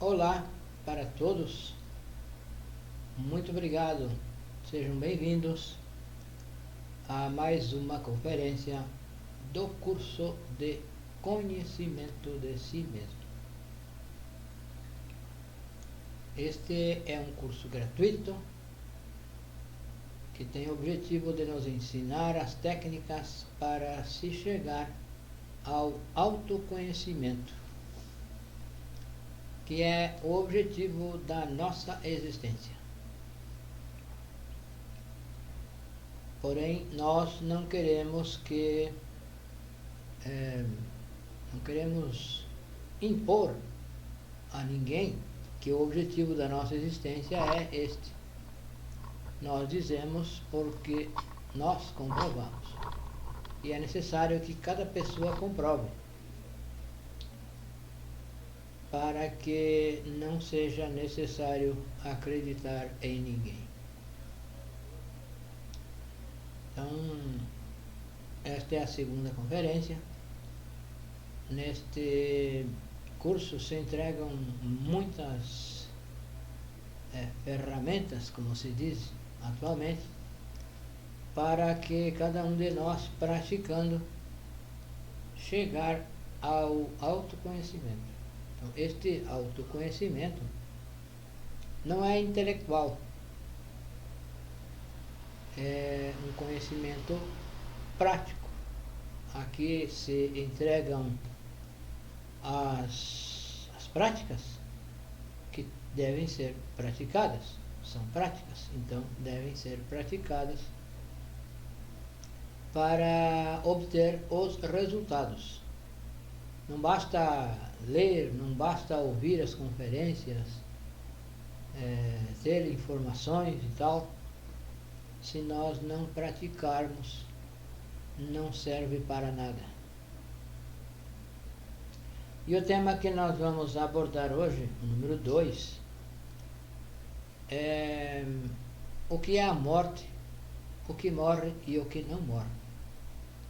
Olá para todos, muito obrigado, sejam bem-vindos a mais uma conferência do curso de Conhecimento de Si Mesmo. Este é um curso gratuito que tem o objetivo de nos ensinar as técnicas para se chegar ao autoconhecimento, que é o objetivo da nossa existência. Porém, nós não queremos não queremos impor a ninguém que o objetivo da nossa existência é este. Nós dizemos porque nós comprovamos. E é necessário que cada pessoa comprove, para que não seja necessário acreditar em ninguém. Então, esta é a segunda conferência. Neste curso se entregam muitas ferramentas, como se diz atualmente, para que cada um de nós, praticando, chegar ao autoconhecimento. Então, este autoconhecimento não é intelectual, é um conhecimento prático. Aqui se entregam as práticas que devem ser praticadas. São práticas, então devem ser praticadas para obter os resultados. Não basta ler, não basta ouvir as conferências, ter informações e tal. Se nós não praticarmos, não serve para nada. E o tema que nós vamos abordar hoje, o número 2, é o que é a morte, o que morre e o que não morre.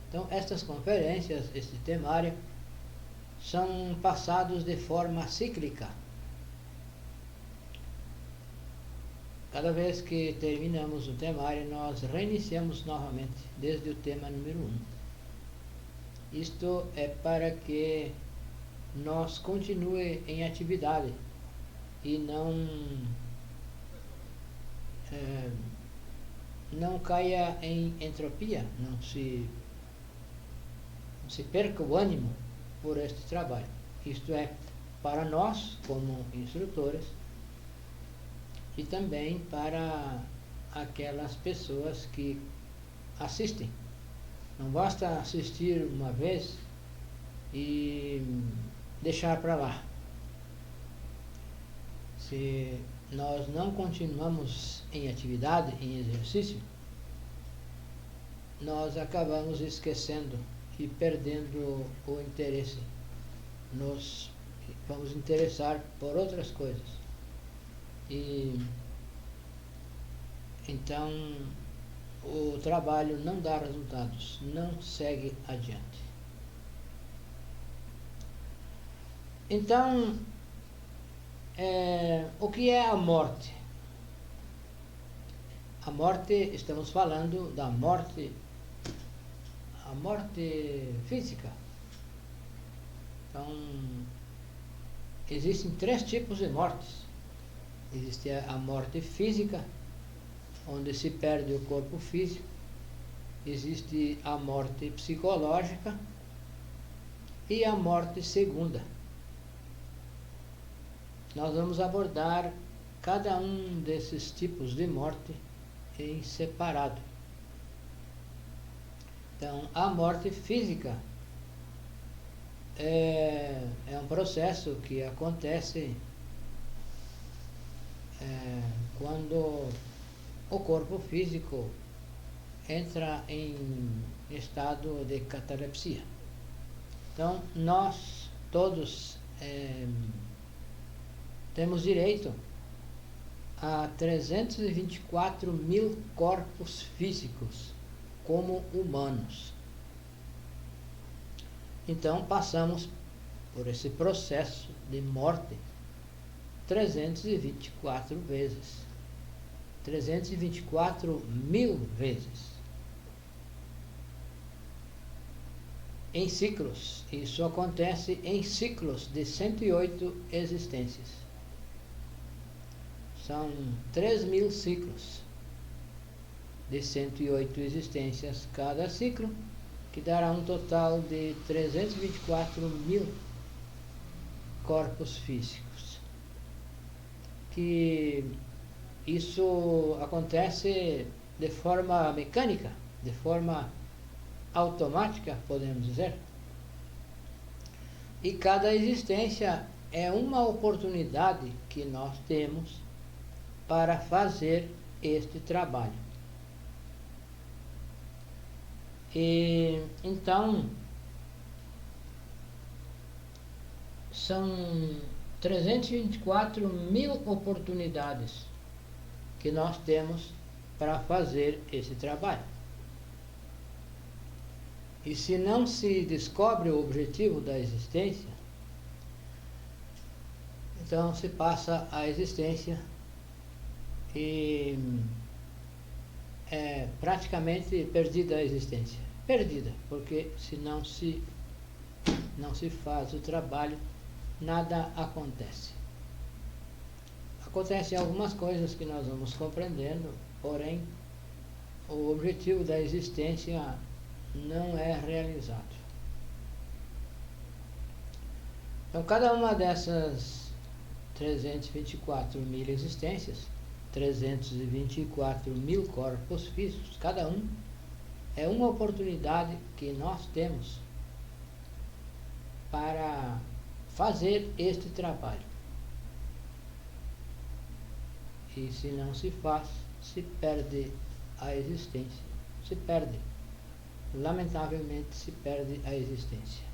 Então, estas conferências, este temário, são passados de forma cíclica. Cada vez que terminamos o temário, nós reiniciamos novamente, desde o tema número 1. Isto é para que nós continue em atividade e não caia em entropia, não se perca o ânimo por este trabalho. Isto é para nós, como instrutores, e também para aquelas pessoas que assistem. Não basta assistir uma vez e deixar para lá. Se nós não continuamos em atividade, em exercício, nós acabamos esquecendo e perdendo o interesse. Nos vamos interessar por outras coisas. E então o trabalho não dá resultados, não segue adiante. Então, o que é a morte? A morte, estamos falando da morte, a morte física. Então, existem 3 tipos de mortes. Existe a morte física, onde se perde o corpo físico. Existe a morte psicológica e a morte segunda. Nós vamos abordar cada um desses tipos de morte em separado. Então, a morte física é um processo que acontece quando o corpo físico entra em estado de catalepsia. Então, nós todos temos direito a 324 mil corpos físicos como humanos. Então, passamos por esse processo de morte 324 vezes. 324.000 vezes. Em ciclos. Isso acontece em ciclos de 108 existências. São 3.000 ciclos de 108 existências cada ciclo, que dará um total de 324.000 corpos físicos. Que isso acontece de forma mecânica, de forma automática, podemos dizer. E cada existência é uma oportunidade que nós temos para fazer este trabalho. E então são 324.000 oportunidades que nós temos para fazer esse trabalho. E se não se descobre o objetivo da existência, então se passa a existência e é praticamente perdida a existência. Perdida, porque se não se faz o trabalho, nada acontece. Acontecem algumas coisas que nós vamos compreendendo, porém, o objetivo da existência não é realizado. Então, cada uma dessas 324.000 existências, 324.000 corpos físicos, cada um é uma oportunidade que nós temos para fazer este trabalho. E se não se faz, se perde a existência. Se perde. Lamentavelmente, se perde a existência.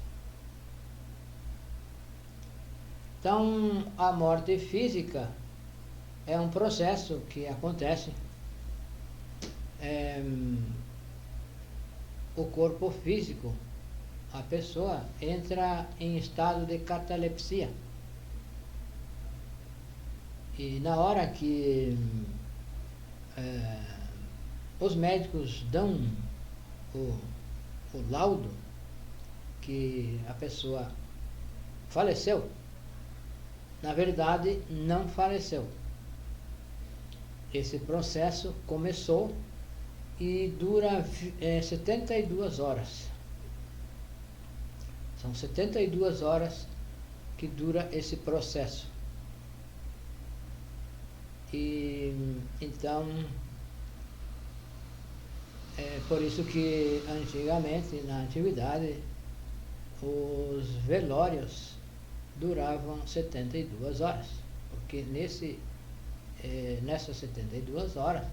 Então, a morte física é um processo que acontece. O corpo físico, a pessoa entra em estado de catalepsia. E na hora que os médicos dão o laudo que a pessoa faleceu, na verdade não faleceu. Esse processo começou e dura 72 horas. São 72 horas que dura esse processo. E então é por isso que antigamente, na antiguidade, os velórios duravam 72 horas, porque nessas 72 horas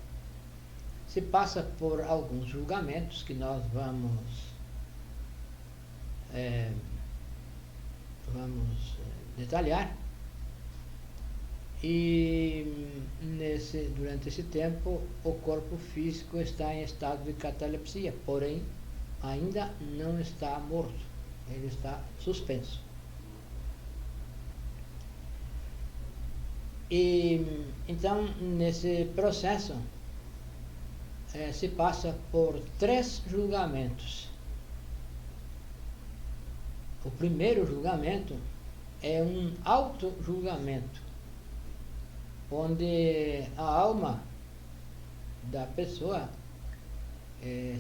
se passa por alguns julgamentos que nós vamos detalhar. E durante esse tempo o corpo físico está em estado de catalepsia, porém ainda não está morto, ele está suspenso. E então nesse processo se passa por 3 julgamentos. O primeiro julgamento é um auto-julgamento, onde a alma da pessoa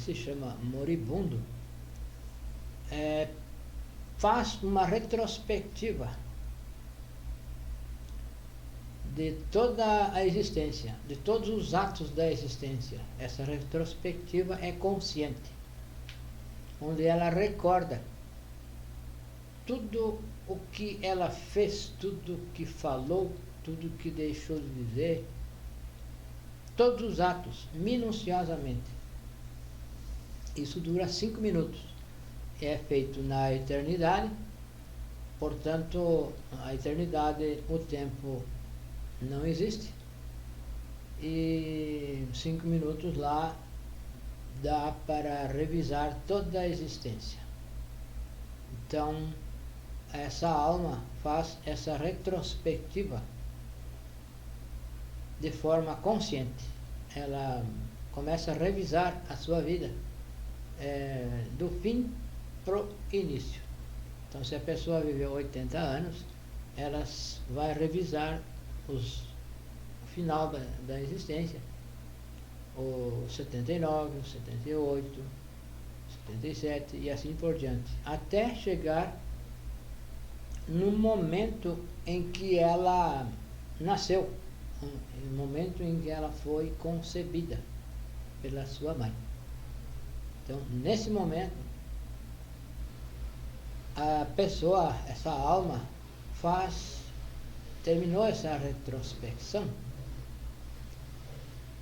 se chama moribundo, faz uma retrospectiva de toda a existência, de todos os atos da existência. Essa retrospectiva é consciente, onde ela recorda tudo o que ela fez, tudo o que falou, tudo o que deixou de dizer, todos os atos, minuciosamente. Isso dura 5 minutos. É feito na eternidade, portanto, a eternidade, o tempo não existe. E 5 minutos lá dá para revisar toda a existência. Então, essa alma faz essa retrospectiva de forma consciente. Ela começa a revisar a sua vida do fim para o início. Então, se a pessoa viveu 80 anos, ela vai revisar o final da existência, o 79, o 78, 77 e assim por diante, até chegar no momento em que ela nasceu, no momento em que ela foi concebida pela sua mãe. Então, nesse momento, a pessoa, essa alma, terminou essa retrospecção,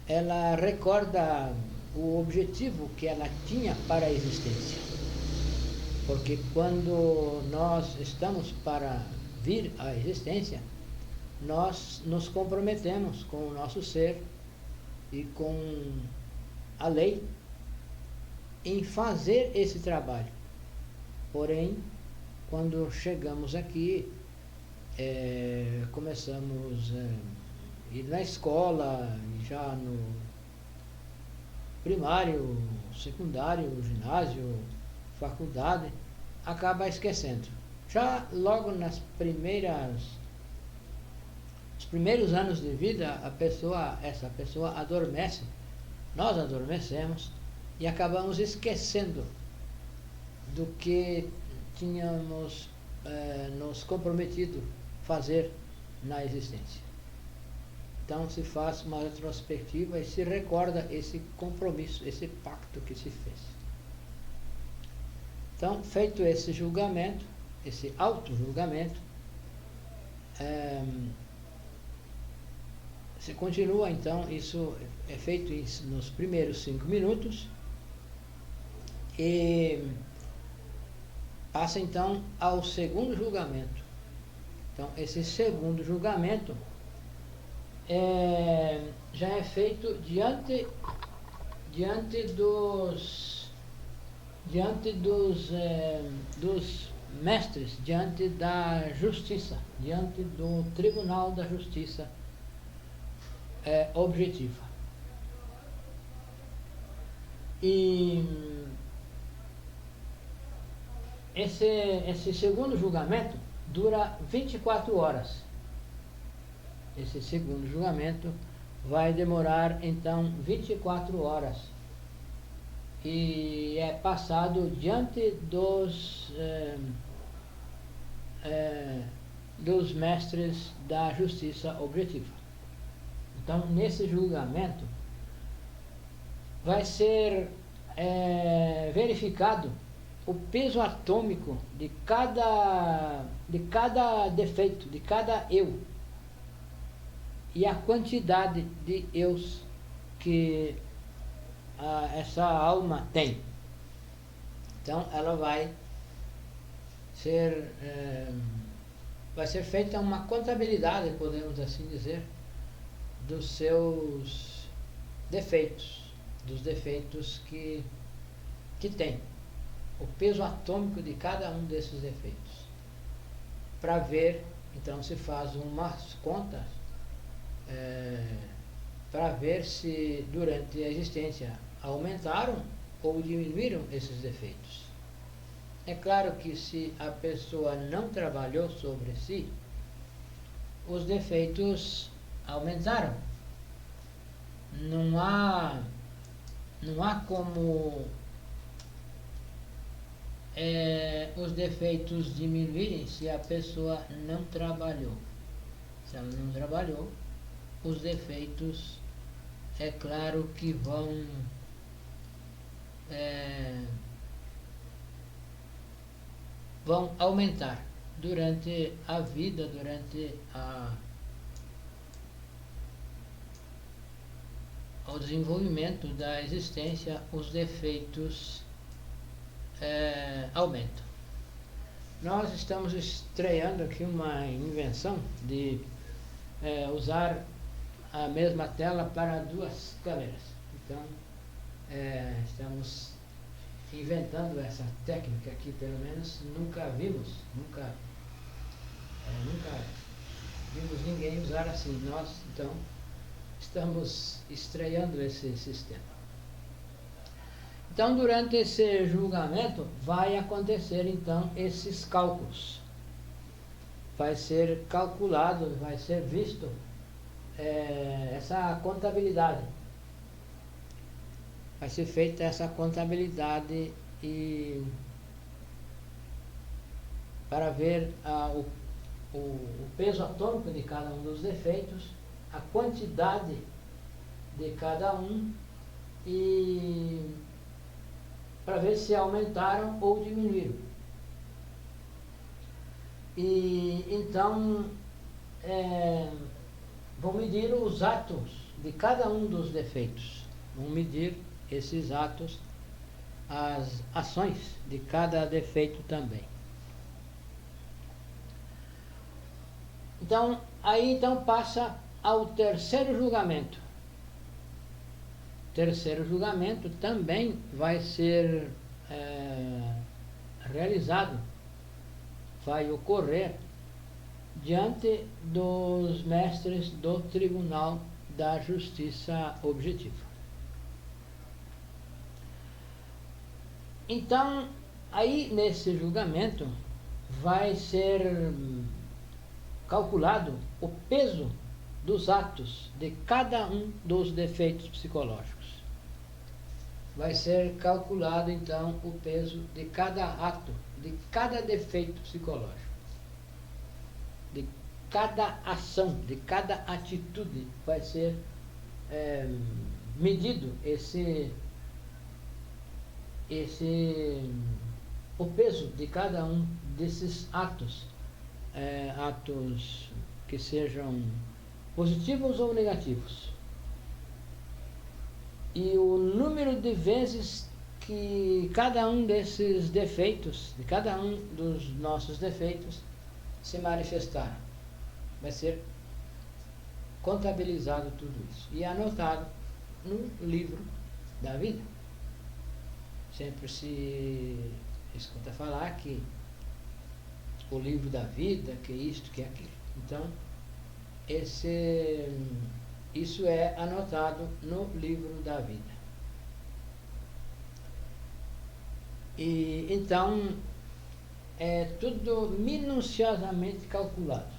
ela recorda o objetivo que ela tinha para a existência. Porque quando nós estamos para vir à existência, nós nos comprometemos com o nosso ser e com a lei em fazer esse trabalho. Porém, quando chegamos aqui, começamos a ir na escola, já no primário, secundário, ginásio, faculdade, acaba esquecendo. Já logo nos primeiros anos de vida, essa pessoa adormece, nós adormecemos e acabamos esquecendo do que tínhamos nos comprometido fazer na existência. Então se faz uma retrospectiva e se recorda esse compromisso, esse pacto que se fez. Então, feito esse julgamento, esse auto-julgamento, se continua, então, isso é feito nos primeiros 5 minutos e passa então ao segundo julgamento. Então, esse segundo julgamento já é feito diante dos mestres, diante da justiça, diante do Tribunal da Justiça Objetiva. E esse segundo julgamento dura 24 horas. Esse segundo julgamento vai demorar, então, 24 horas. E é passado diante dos mestres da justiça objetiva. Então, nesse julgamento, vai ser verificado o peso atômico de cada defeito, de cada eu, e a quantidade de eus que essa alma tem. Então, ela vai ser feita uma contabilidade, podemos assim dizer, dos seus defeitos, dos defeitos que tem, o peso atômico de cada um desses defeitos, para ver. Então se faz umas contas para ver se durante a existência aumentaram ou diminuíram esses defeitos. É claro que se a pessoa não trabalhou sobre si, os defeitos aumentaram. Não há como os defeitos diminuírem se a pessoa não trabalhou. Se ela não trabalhou, os defeitos, é claro que vão aumentar durante a vida, durante o desenvolvimento da existência. Os defeitos aumentam. Nós estamos estreando aqui uma invenção de usar a mesma tela para 2 câmeras. Então, estamos inventando essa técnica que pelo menos nunca vimos ninguém usar assim. Nós, então, estamos estreando esse sistema. Então, durante esse julgamento, vai acontecer, então, esses cálculos. Vai ser calculado, vai ser visto essa contabilidade. Vai ser feita essa contabilidade e para ver o peso atômico de cada um dos defeitos, a quantidade de cada um e para ver se aumentaram ou diminuíram. E então vão medir os atos de cada um dos defeitos. Vão medir esses atos, as ações de cada defeito também. Então, aí passa ao terceiro julgamento. O terceiro julgamento também vai ser realizado, vai ocorrer diante dos mestres do Tribunal da Justiça Objetiva. Então, aí nesse julgamento vai ser calculado o peso dos atos de cada um dos defeitos psicológicos. Vai ser calculado, então, o peso de cada ato, de cada defeito psicológico, de cada ação, de cada atitude. Vai ser medido o peso de cada um desses atos, atos que sejam positivos ou negativos. E o número de vezes que cada um desses defeitos, de cada um dos nossos defeitos, se manifestaram. Vai ser contabilizado tudo isso e anotado no livro da vida. Sempre se escuta falar que o livro da vida, que isto, que aquilo. Então, isso é anotado no livro da vida. E então é tudo minuciosamente calculado.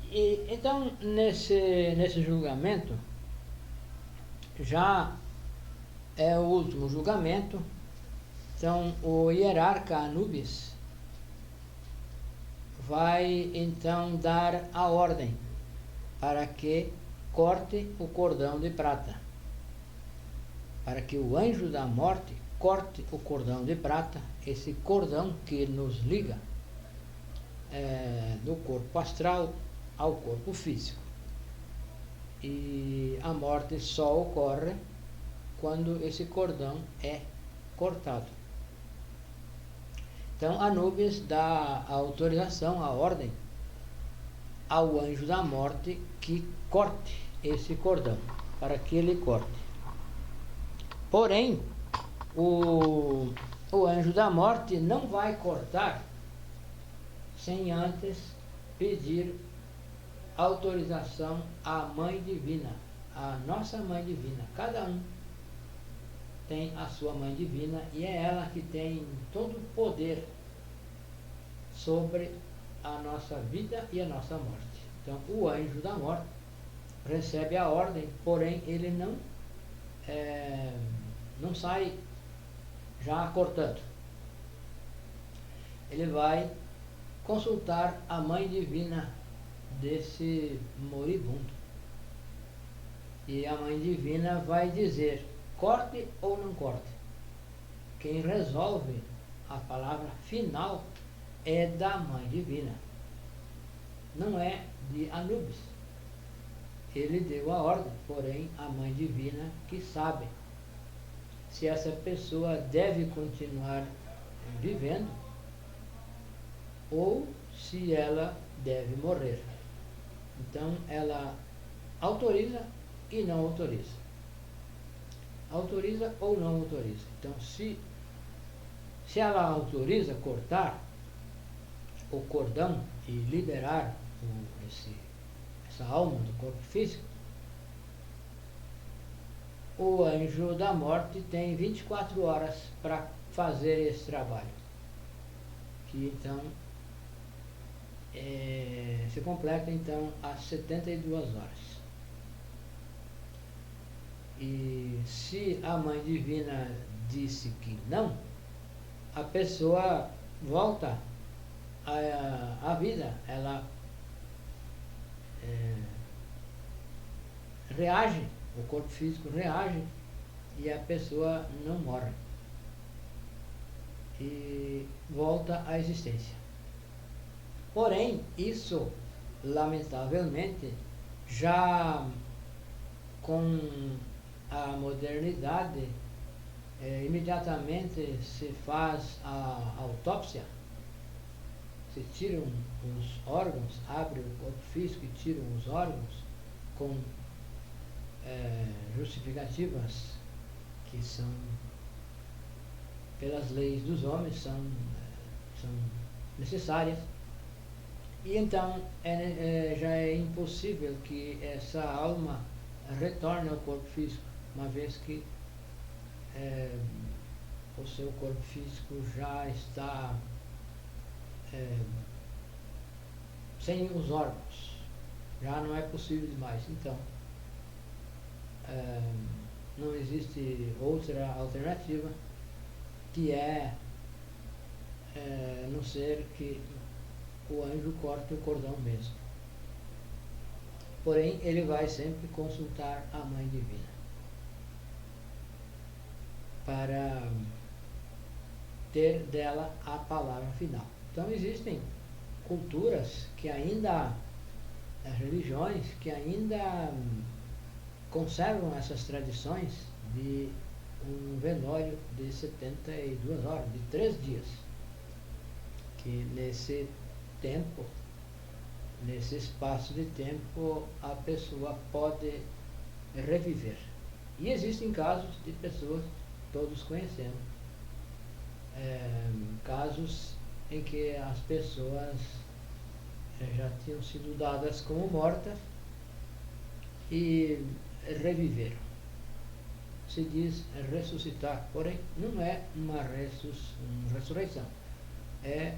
E então nesse julgamento já é o último julgamento. Então o hierarca Anubis vai então dar a ordem para que corte o cordão de prata, para que o anjo da morte corte o cordão de prata, esse cordão que nos liga do corpo astral ao corpo físico. E a morte só ocorre quando esse cordão é cortado. Então Anubis dá a autorização, a ordem ao anjo da morte que corte esse cordão, para que ele corte. Porém, o anjo da morte não vai cortar sem antes pedir autorização à Mãe Divina, à nossa Mãe Divina. Cada um tem a sua Mãe Divina e é ela que tem todo o poder sobre a nossa vida e a nossa morte. Então, o anjo da morte recebe a ordem, porém ele não sai já cortando. Ele vai consultar a Mãe Divina desse moribundo. E a Mãe Divina vai dizer: corte ou não corte. Quem resolve a palavra final é da Mãe Divina, não é de Anubis. Ele deu a ordem, porém a Mãe Divina que sabe se essa pessoa deve continuar vivendo ou se ela deve morrer. Então ela autoriza e não autoriza. Autoriza ou não autoriza. Então se ela autoriza cortar o cordão e liberar essa alma do corpo físico, o anjo da morte tem 24 horas para fazer esse trabalho, que então se completa então às 72 horas. E se a Mãe Divina disse que não, a pessoa volta à vida, ela reage, o corpo físico reage e a pessoa não morre e volta à existência. Porém, isso, lamentavelmente, já com a modernidade, imediatamente se faz a autópsia, se tiram os órgãos, abre o corpo físico e tiram os órgãos com justificativas que são, pelas leis dos homens, são necessárias. E então já é impossível que essa alma retorne ao corpo físico, uma vez que o seu corpo físico já está sem os órgãos, já não é possível mais. Então, não existe outra alternativa que não ser que o anjo corte o cordão mesmo. Porém, ele vai sempre consultar a Mãe Divina para ter dela a palavra final. Então existem culturas que ainda, religiões que ainda conservam essas tradições de um velório de 72 horas, de 3 dias, que nesse tempo, nesse espaço de tempo, a pessoa pode reviver. E existem casos de pessoas, todos conhecemos, casos em que as pessoas já tinham sido dadas como mortas e reviveram. Se diz ressuscitar, porém não é uma ressurreição, é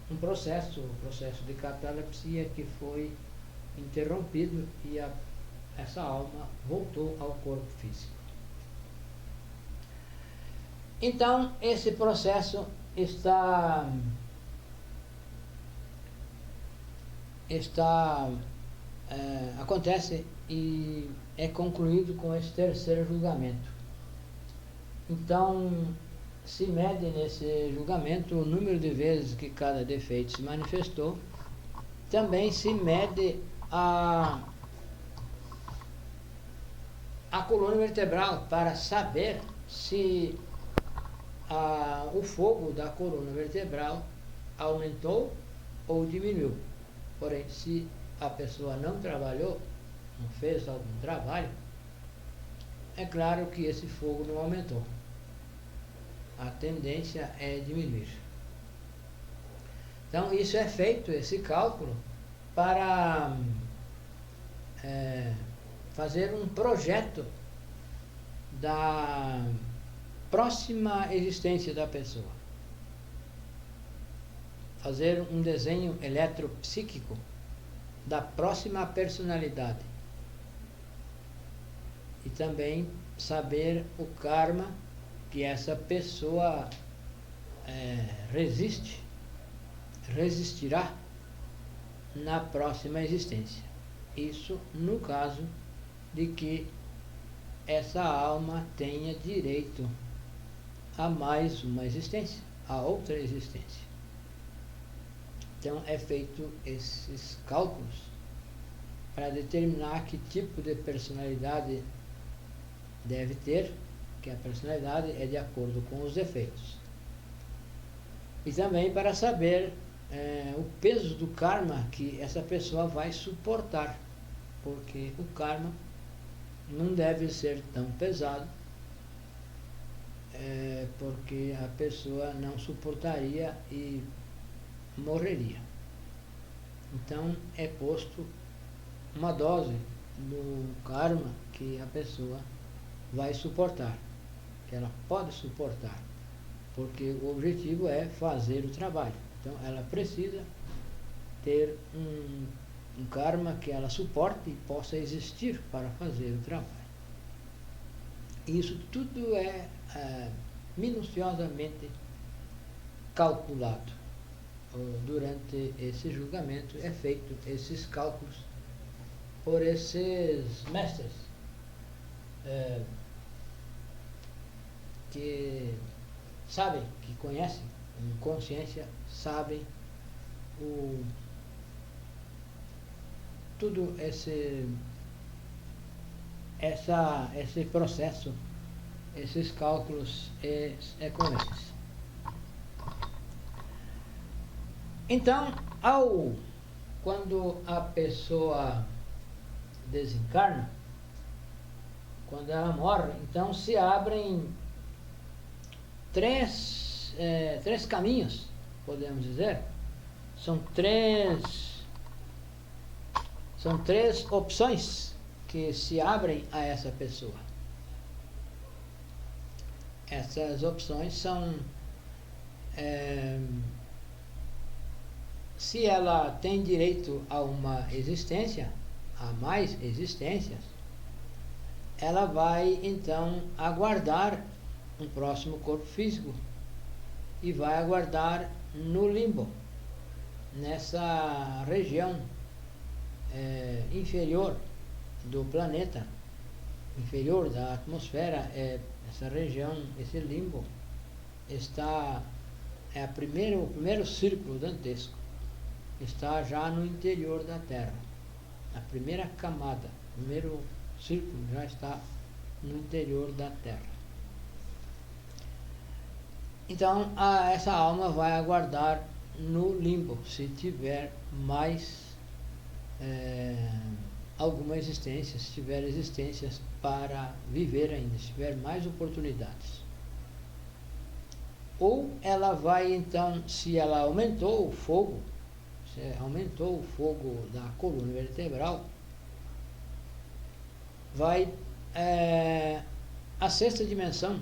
um processo, o processo de catalepsia que foi interrompido e essa alma voltou ao corpo físico. Então, esse processo acontece e é concluído com esse terceiro julgamento. Então, se mede nesse julgamento o número de vezes que cada defeito se manifestou. Também se mede a coluna vertebral para saber se o fogo da coluna vertebral aumentou ou diminuiu. Porém, se a pessoa não trabalhou, não fez algum trabalho, é claro que esse fogo não aumentou. A tendência é diminuir. Então, isso é feito, esse cálculo, para fazer um projeto da próxima existência da pessoa. Fazer um desenho eletropsíquico da próxima personalidade. E também saber o karma que essa pessoa resistirá na próxima existência. Isso no caso de que essa alma tenha direito a mais uma existência, a outra existência. Então é feito esses cálculos para determinar que tipo de personalidade deve ter, que a personalidade é de acordo com os defeitos. E também para saber o peso do karma que essa pessoa vai suportar, porque o karma não deve ser tão pesado, porque a pessoa não suportaria e morreria. Então é posto uma dose do karma que a pessoa vai suportar, que ela pode suportar, porque o objetivo é fazer o trabalho. Então ela precisa ter um karma que ela suporte e possa existir para fazer o trabalho. Isso tudo é minuciosamente calculado. Durante esse julgamento é feito esses cálculos por esses mestres que sabem, que conhecem, em consciência, sabem tudo esse processo, esses cálculos é com esses. Então, quando a pessoa desencarna, quando ela morre, então se abrem três caminhos, podemos dizer. São três opções que se abrem a essa pessoa. Essas opções são, se ela tem direito a uma existência, a mais existências, ela vai então aguardar um próximo corpo físico e vai aguardar no limbo, nessa região inferior do planeta, inferior da atmosfera. Essa região, esse limbo, o primeiro círculo dantesco, está já no interior da Terra. A primeira camada, o primeiro círculo já está no interior da Terra. Então, essa alma vai aguardar no limbo, se tiver mais alguma existência, se tiver existências para viver ainda, se tiver mais oportunidades. Ou ela vai então, se ela aumentou o fogo, da coluna vertebral, vai à sexta dimensão,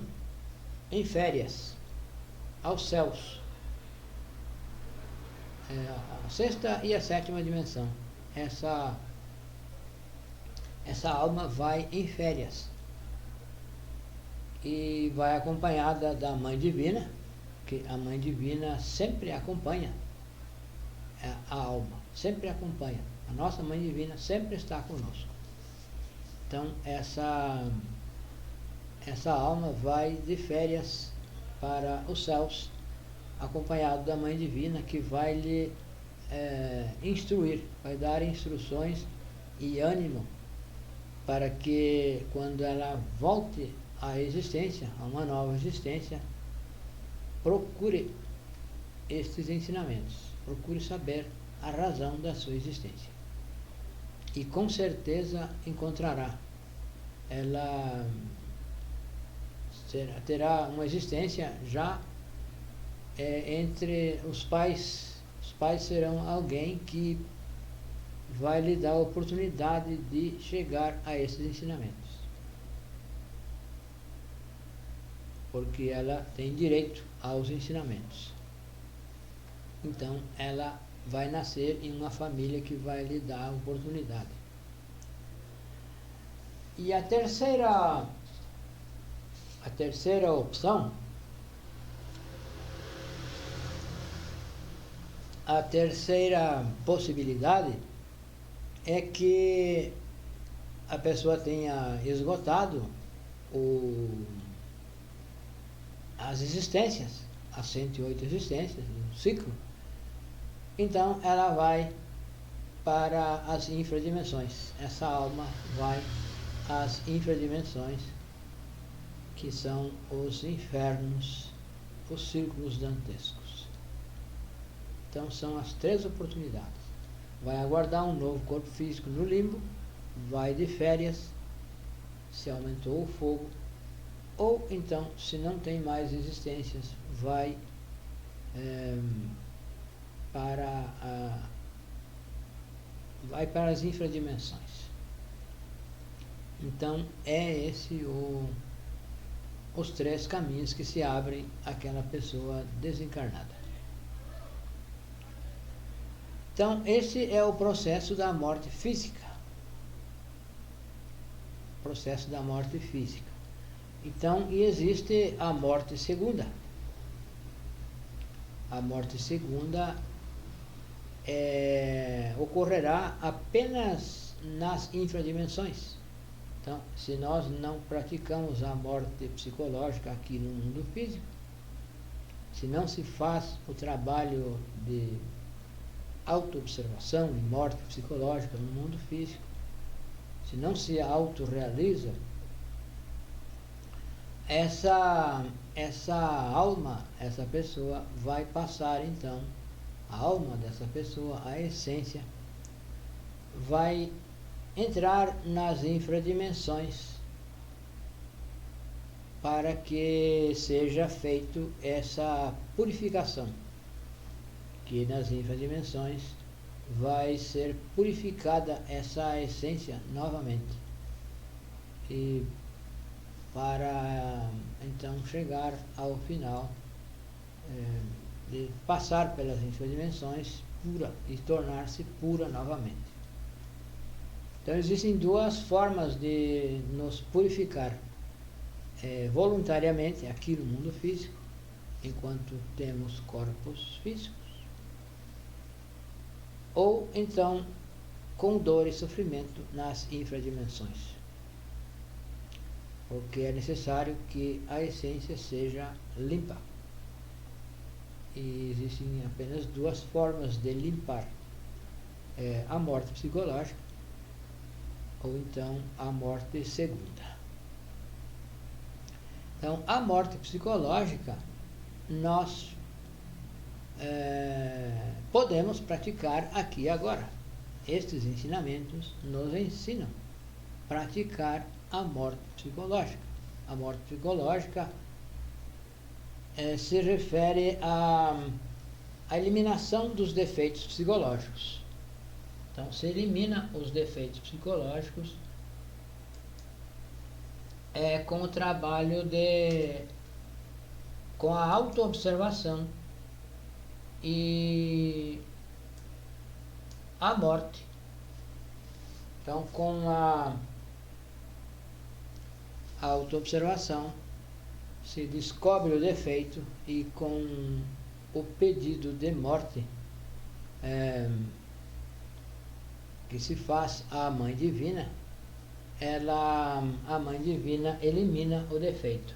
em férias, aos céus. A sexta e a sétima dimensão. Essa alma vai em férias e vai acompanhada da Mãe Divina, que a Mãe Divina sempre acompanha a alma, sempre acompanha. A nossa Mãe Divina sempre está conosco. Então essa alma vai de férias para os céus, acompanhado da Mãe Divina, que vai lhe instruir, vai dar instruções e ânimo para que quando ela volte à existência, a uma nova existência, procure estes ensinamentos, procure saber a razão da sua existência. E com certeza encontrará. Ela terá uma existência já entre os pais. Os pais serão alguém que vai lhe dar a oportunidade de chegar a esses ensinamentos, porque ela tem direito aos ensinamentos. Então ela vai nascer em uma família que vai lhe dar a oportunidade. E a terceira opção, a terceira possibilidade é que a pessoa tenha esgotado as existências, as 108 existências, no ciclo. Então ela vai para as infradimensões. Essa alma vai às infradimensões, que são os infernos, os círculos dantescos. Então são as três oportunidades. Vai aguardar um novo corpo físico no limbo, vai de férias, se aumentou o fogo, ou então, se não tem mais existências, vai vai para as infradimensões. Então, os 3 caminhos que se abrem àquela pessoa desencarnada. Então, esse é o processo da morte física. Processo da morte física. Então, e existe a morte segunda. A morte segunda ocorrerá apenas nas infradimensões. Então, se nós não praticamos a morte psicológica aqui no mundo físico, se não se faz o trabalho de autoobservação e morte psicológica no mundo físico, se não se autorrealiza, essa alma, essa pessoa vai passar então, a alma dessa pessoa, a essência, vai entrar nas infradimensões para que seja feito essa purificação, que nas infradimensões vai ser purificada essa essência novamente, e para então chegar ao final de passar pelas infradimensões pura e tornar-se pura novamente. Então existem 2 formas de nos purificar, voluntariamente aqui no mundo físico, enquanto temos corpos físicos, ou então com dor e sofrimento nas infradimensões, porque é necessário que a essência seja limpa. E existem apenas 2 formas de limpar, a morte psicológica ou então a morte segunda. Então, a morte psicológica nós podemos praticar aqui e agora. Estes ensinamentos nos ensinam a praticar a morte psicológica. A morte psicológica se refere à eliminação dos defeitos psicológicos. Então, se elimina os defeitos psicológicos com o trabalho com a autoobservação e a morte. Então, com a autoobservação se descobre o defeito, e com o pedido de morte que se faz à Mãe Divina, a Mãe Divina elimina o defeito.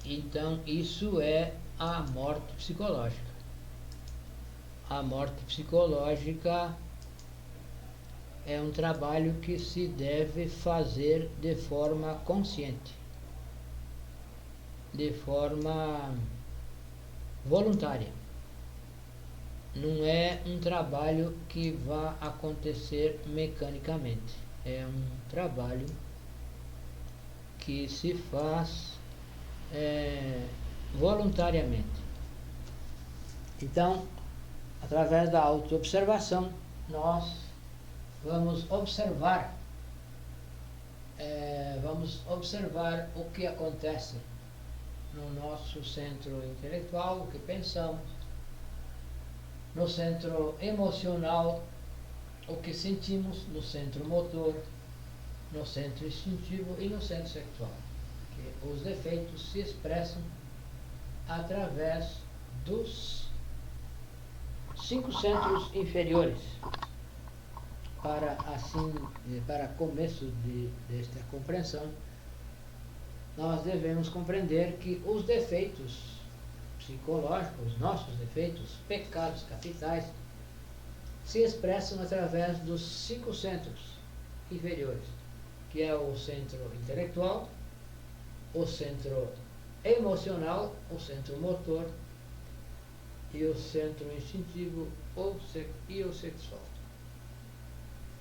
Então, isso é a morte psicológica. A morte psicológica é um trabalho que se deve fazer de forma consciente, de forma voluntária. Não é um trabalho que vá acontecer mecanicamente. É um trabalho que se faz voluntariamente. Então, através da autoobservação, nós vamos observar o que acontece no nosso centro intelectual, o que pensamos, no centro emocional, o que sentimos, no centro motor, no centro instintivo e no centro sexual. Que os defeitos se expressam através dos 5 centros inferiores. Para começo desta compreensão, nós devemos compreender que os defeitos psicológicos, nossos defeitos, pecados capitais, se expressam através dos 5 centros inferiores, que é o centro intelectual, o centro emocional, o centro motor e o centro instintivo e o sexual.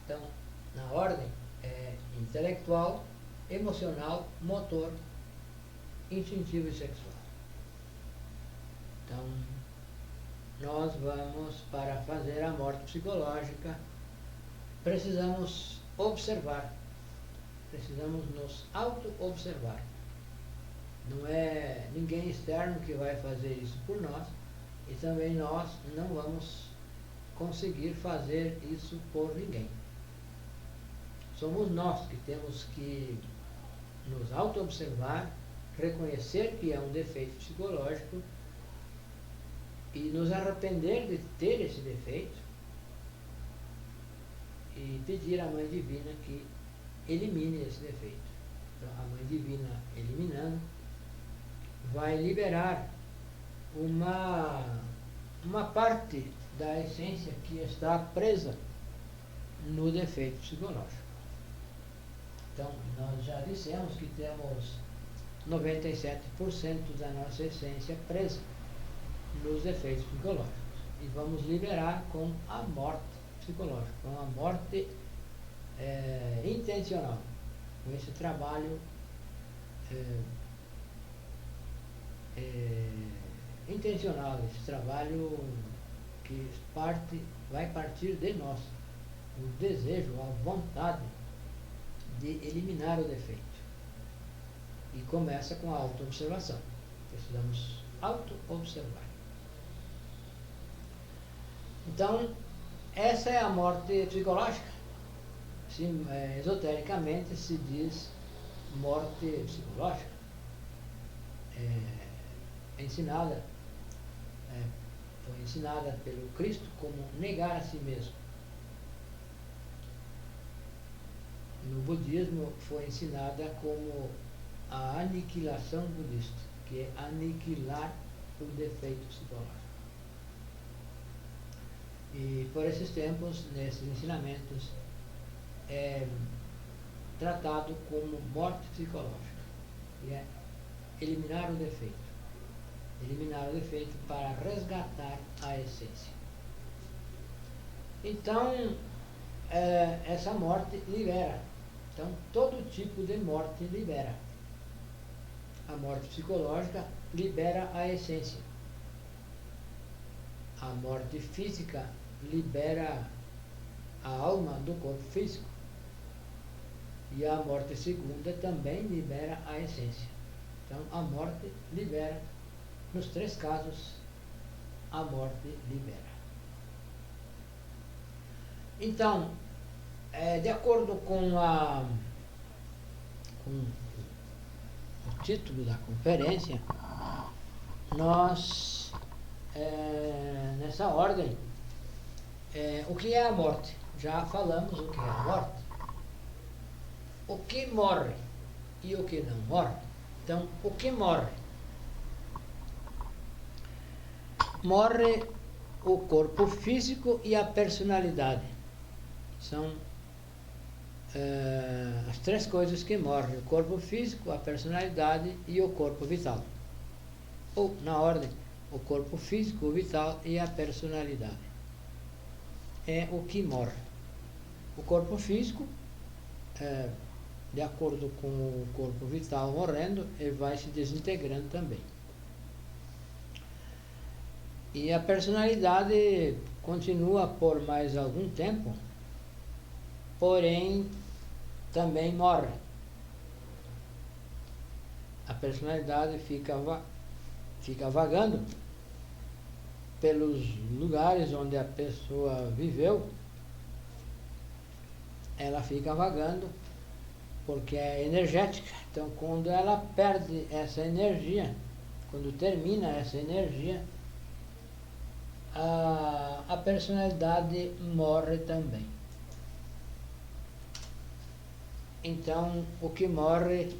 Então, na ordem, intelectual, emocional, motor, instintivo e sexual. Então, nós vamos, para fazer a morte psicológica, precisamos observar, precisamos nos auto-observar. Não é ninguém externo que vai fazer isso por nós, e também nós não vamos conseguir fazer isso por ninguém. Somos nós que temos que nos auto-observar, reconhecer que é um defeito psicológico e nos arrepender de ter esse defeito e pedir à Mãe Divina que elimine esse defeito. Então, a Mãe Divina eliminando vai liberar uma parte da essência que está presa no defeito psicológico. Então, nós já dissemos que temos 97% da nossa essência presa nos defeitos psicológicos. E vamos liberar com a morte psicológica, com a morte intencional, com esse trabalho intencional, esse trabalho que vai partir de nós, o desejo, a vontade de eliminar o defeito. E começa com a auto-observação. Precisamos auto-observar. Então, essa é a morte psicológica. Esotericamente se diz morte psicológica. Foi ensinada pelo Cristo como negar a si mesmo. No budismo foi ensinada como a aniquilação budista, que é aniquilar o defeito psicológico. E por esses tempos, nesses ensinamentos, é tratado como morte psicológica, que é eliminar o defeito. Eliminar o defeito para resgatar a essência. Então, essa morte libera. Então, todo tipo de morte libera. A morte psicológica libera a essência. A morte física libera a alma do corpo físico. E a morte segunda também libera a essência. Então, a morte libera. Nos três casos, a morte libera. Então, de acordo com o título da conferência, nós, nessa ordem, o que é a morte? Já falamos o que é a morte. O que morre e o que não morre. Então, o que morre? Morre o corpo físico e a personalidade. São as três coisas que morrem: o corpo físico, a personalidade e o corpo vital. Ou, na ordem, o corpo físico, o vital e a personalidade. É o que morre. O corpo físico, de acordo com o corpo vital morrendo, ele vai se desintegrando também. E a personalidade continua por mais algum tempo, porém também morre. A personalidade fica vagando pelos lugares onde a pessoa viveu. Ela fica vagando porque é energética. Então, quando ela perde essa energia, quando termina essa energia, a personalidade morre também. Então, o que morre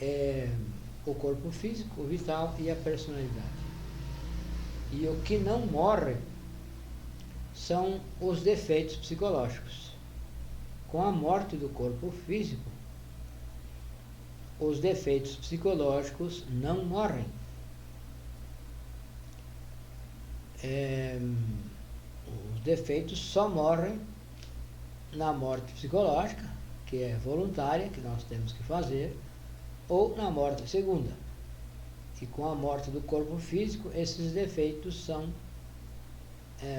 é o corpo físico, o vital e a personalidade. E o que não morre são os defeitos psicológicos. Com a morte do corpo físico, os defeitos psicológicos não morrem. Os defeitos só morrem na morte psicológica, que é voluntária, que nós temos que fazer, ou na morte segunda. E com a morte do corpo físico, esses defeitos são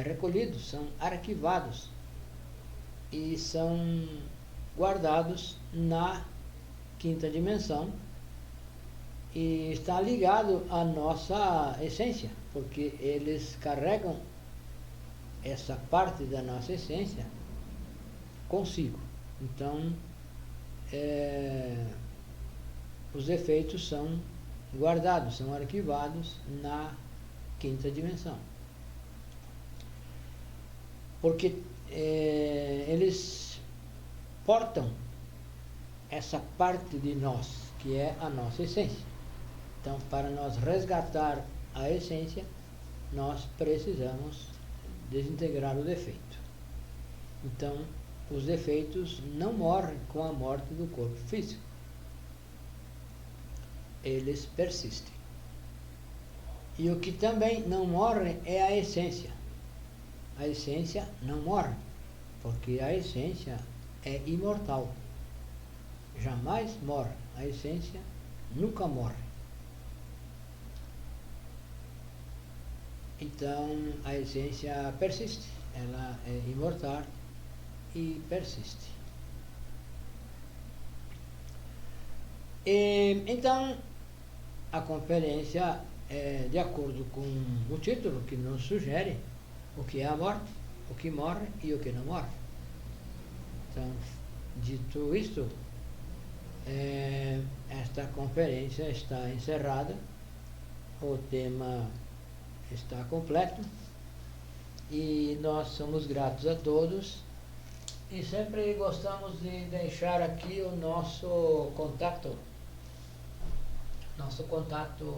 recolhidos, são arquivados e são guardados na quinta dimensão e está ligado à nossa essência, porque eles carregam essa parte da nossa essência consigo. Então, os efeitos são guardados, são arquivados na quinta dimensão. Porque eles portam essa parte de nós, que é a nossa essência. Então, para nós resgatar a essência, nós precisamos desintegrar o defeito. Então, os defeitos não morrem com a morte do corpo físico. Eles persistem. E o que também não morre é a essência. A essência não morre, porque a essência é imortal. Jamais morre. A essência nunca morre. Então, a essência persiste. Ela é imortal e persiste. Então, a conferência é de acordo com o título que nos sugere o que é a morte, o que morre e o que não morre. Então, dito isto, esta conferência está encerrada, o tema está completo e nós somos gratos a todos e sempre gostamos de deixar aqui o nosso contato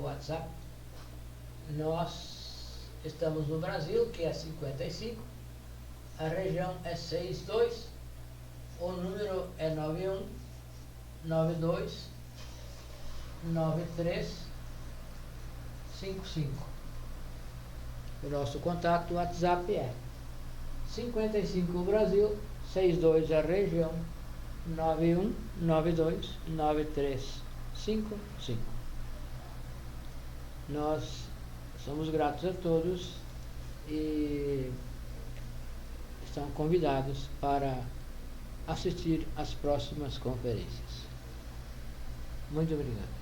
WhatsApp. Nós estamos no Brasil, que é 55, a região é 62, o número é 91 92 93 55. O nosso contato WhatsApp é 55 Brasil, 62 a região, 91 92 93 55. Nós somos gratos a todos e estão convidados para assistir às próximas conferências. Muito obrigado.